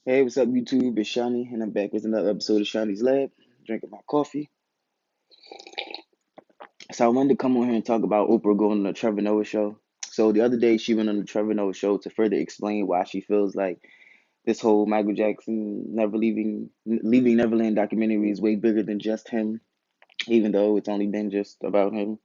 Hey, what's up, YouTube? It's Shawnee, and I'm back with another episode of Shawnee's Lab, drinking my coffee. So I wanted to come on here and talk about Oprah going on the Trevor Noah show. So the other day, she went on the Trevor Noah show to further explain why she feels like this whole Michael Jackson never leaving Neverland documentary is way bigger than just him, even though it's only been just about him.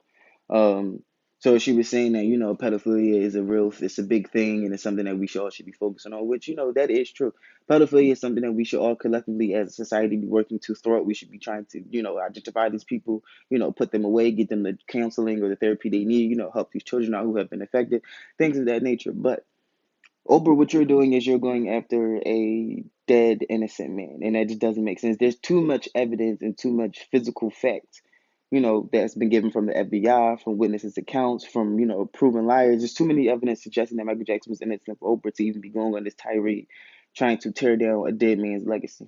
Um, so she was saying that, pedophilia is it's a big thing and it's something that we should all be focusing on, which, that is true. Pedophilia is something that we should all collectively as a society be working to thwart. We should be trying to, identify these people, put them away, get them the counseling or the therapy they need, help these children out who have been affected, things of that nature. But Oprah, what you're doing is you're going after a dead innocent man, and that just doesn't make sense. There's too much evidence and too much physical facts, that's been given from the FBI, from witnesses' accounts, from proven liars. There's too many evidence suggesting that Michael Jackson was innocent for Oprah to even be going on this tirade, trying to tear down a dead man's legacy.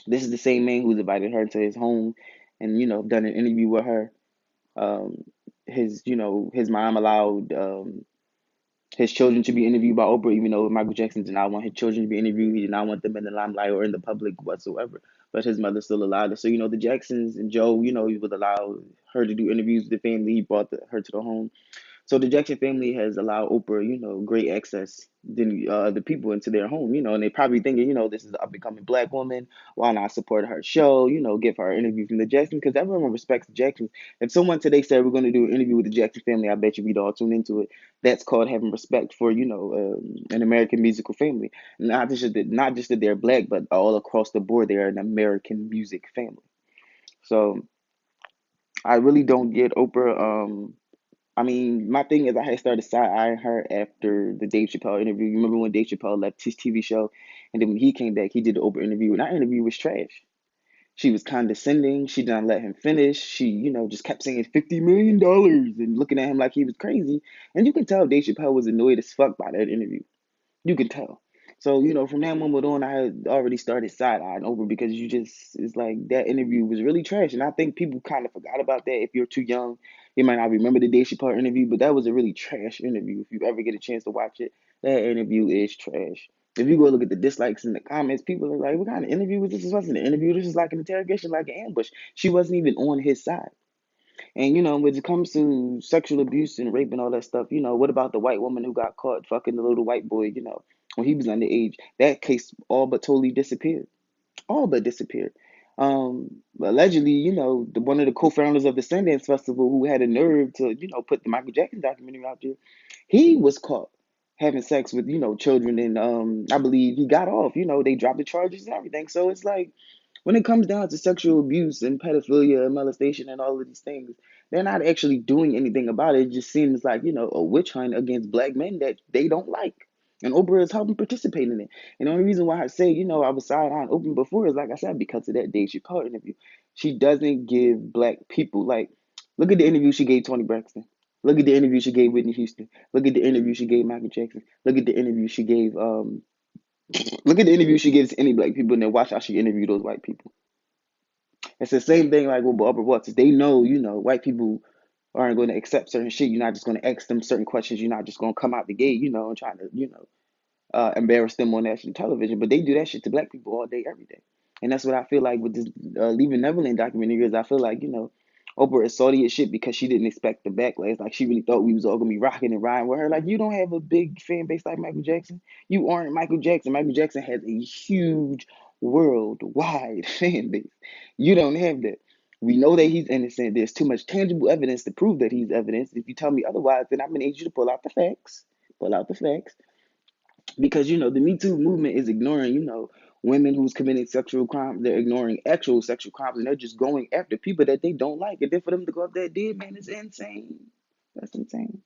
This is the same man who's invited her to his home, and done an interview with her. Um, his mom allowed his children to be interviewed by Oprah, even though Michael Jackson did not want his children to be interviewed. He did not want them in the limelight or in the public whatsoever. But his mother still allowed it. So, the Jacksons and Joe, he would allow her to do interviews with the family. He brought her to the home. So the Jackson family has allowed Oprah, great access than the people into their home, and they probably thinking, this is an up and coming black woman. Why not support her show? Give her an interview from the Jacksons because everyone respects the Jacksons. If someone today said we're going to do an interview with the Jackson family, I bet you we'd all tune into it. That's called having respect for, an American musical family. Not just that they're black, but all across the board, they're an American music family. So I really don't get Oprah. I mean, my thing is I had started side-eyeing her after the Dave Chappelle interview. You remember when Dave Chappelle left his TV show, and then when he came back, he did the Oprah interview, and that interview was trash. She was condescending. She didn't let him finish. She, just kept saying $50 million and looking at him like he was crazy. And you can tell Dave Chappelle was annoyed as fuck by that interview. You can tell. So, from that moment on, I had already started side eyeing over because it's like that interview was really trash. And I think people kind of forgot about that. If you're too young, you might not remember the Dave Chappelle interview, but that was a really trash interview. If you ever get a chance to watch it, that interview is trash. If you go look at the dislikes in the comments, people are like, what kind of interview was this? This wasn't an interview. This is like an interrogation, like an ambush. She wasn't even on his side. And when it comes to sexual abuse and rape and all that stuff, what about the white woman who got caught fucking the little white boy, when he was underage? That case all but totally disappeared. All but disappeared. Allegedly, one of the co-founders of the Sundance Festival who had a nerve to, put the Michael Jackson documentary out there, he was caught having sex with, children, and I believe he got off. They dropped the charges and everything. So it's like when it comes down to sexual abuse and pedophilia and molestation and all of these things, they're not actually doing anything about it. It just seems like, a witch hunt against black men that they don't like. And Oprah is helping participate in it. And the only reason why I say, I was side on Oprah before is, like I said, because of that Dave Chappelle interview. She doesn't give black people, like, look at the interview she gave Tony Braxton. Look at the interview she gave Whitney Houston. Look at the interview she gave Michael Jackson. Look at the interview she gave look at the interview she gives any black people and then watch how she interviewed those white people. It's the same thing like with Barbara Waters. They know, white people aren't going to accept certain shit. You're not just going to ask them certain questions. You're not just going to come out the gate, and trying to, embarrass them on national television. But they do that shit to black people all day, every day. And that's what I feel like with this Leaving Neverland documentary is I feel like, Oprah is salty as shit because she didn't expect the backlash. Like she really thought we was all gonna be rocking and riding with her. Like you don't have a big fan base like Michael Jackson. You aren't Michael Jackson. Michael Jackson has a huge worldwide fan base. You don't have that. We know that he's innocent. There's too much tangible evidence to prove that he's innocent. If you tell me otherwise, then I'm gonna need you to pull out the facts. Pull out the facts because the Me Too movement is ignoring women who's committing sexual crimes. They're ignoring actual sexual crimes and they're just going after people that they don't like. And then for them to go up that dead man is insane. That's insane.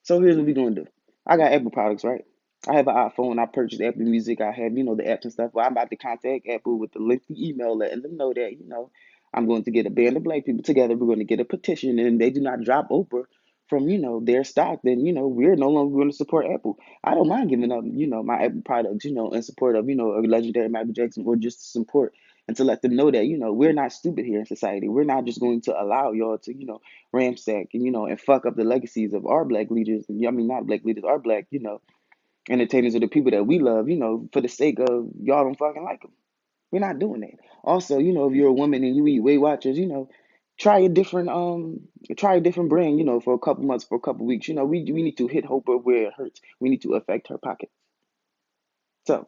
So here's what we're gonna do. I got Apple products, right? I have an iPhone. I purchased Apple Music. I have the apps and stuff. Well, I'm about to contact Apple with a lengthy email letting them know that I'm going to get a band of black people together. We're going to get a petition, and they do not drop Oprah from their stock, then we're no longer going to support Apple. I don't mind giving up my Apple products in support of a legendary Michael Jackson or just to support and to let them know that we're not stupid here in society. We're not just going to allow y'all to ransack and and fuck up the legacies of our black leaders. And I mean not black leaders, our black Entertainers are the people that we love, for the sake of y'all don't fucking like them. We're not doing that. Also, if you're a woman and you eat Weight Watchers, try a different brand, for a couple months, for a couple weeks. We need to hit Hope where it hurts. We need to affect her pocket. So,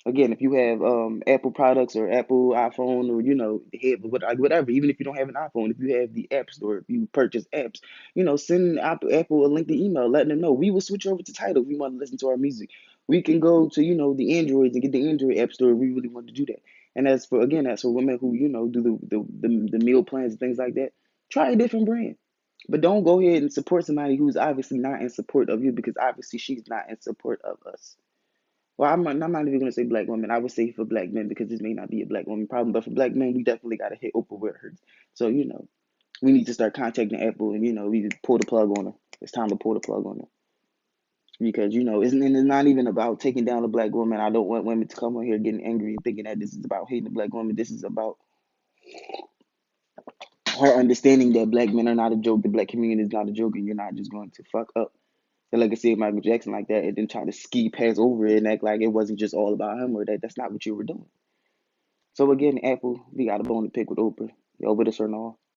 again, if you have Apple products or Apple iPhone or whatever, even if you don't have an iPhone, if you have the App Store, if you purchase apps, send Apple a link to email, letting them know we will switch over to Tidal if we want to listen to our music. We can go to the Androids and get the Android App Store if we really want to do that. And as for women who do the meal plans and things like that, try a different brand. But don't go ahead and support somebody who's obviously not in support of you because obviously she's not in support of us. Well, I'm not even going to say black women. I would say for black men because this may not be a black woman problem, but for black men, we definitely got to hit Oprah where it hurts. So, we need to start contacting Apple and, we just pull the plug on her. It's time to pull the plug on her. Because, it's not even about taking down a black woman. I don't want women to come on here getting angry and thinking that this is about hating a black woman. This is about her understanding that black men are not a joke. The black community is not a joke, and you're not just going to fuck up the legacy of Michael Jackson like that and then try to ski past over it and act like it wasn't just all about him or that's not what you were doing. So again, Apple, we got a bone to pick with Oprah. Y'all with us or not?